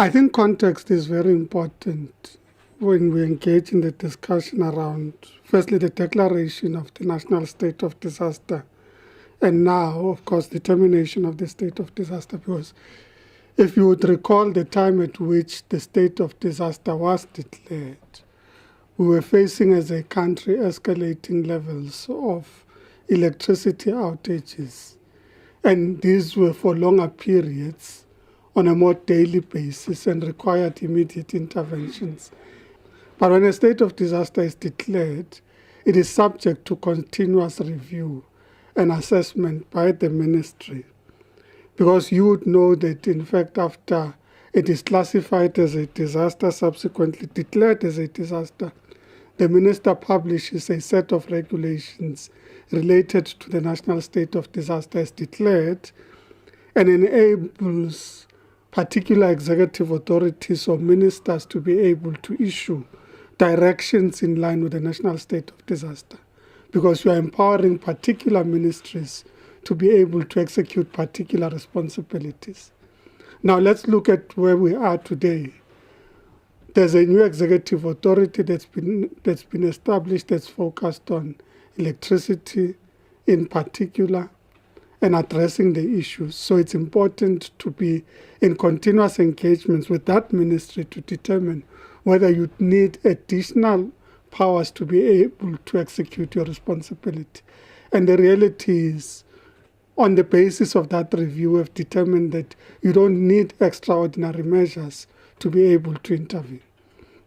I think context is very important when we engage in the discussion around, firstly, the declaration of the national state of disaster, and now, of course, the termination of the state of disaster. Because if you would recall the time at which the state of disaster was declared, we were facing as a country escalating levels of electricity outages. And these were for longer periods on a more daily basis and required immediate interventions. But when a state of disaster is declared, it is subject to continuous review and assessment by the ministry. Because you would know that, in fact, after it is classified as a disaster, subsequently declared as a disaster, the minister publishes a set of regulations related to the national state of disaster as declared and enables particular executive authorities or ministers to be able to issue directions in line with the national state of disaster, because you are empowering particular ministries to be able to execute particular responsibilities. Now let's look at where we are today. There's a new executive authority that's been established that's focused on electricity in particular and addressing the issues. So it's important to be in continuous engagements with that ministry to determine whether you need additional powers to be able to execute your responsibility. And the reality is, on the basis of that review, we've determined that you don't need extraordinary measures to be able to intervene.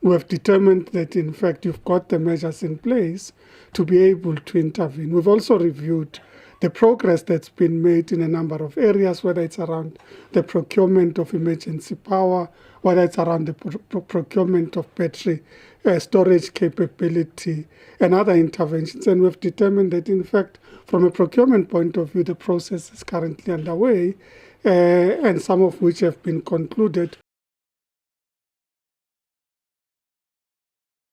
We have determined that, in fact, you've got the measures in place to be able to intervene. We've also reviewed the progress that's been made in a number of areas, whether it's around the procurement of emergency power, whether it's around the procurement of battery storage capability and other interventions. And we've determined that, in fact, from a procurement point of view, the process is currently underway, and some of which have been concluded,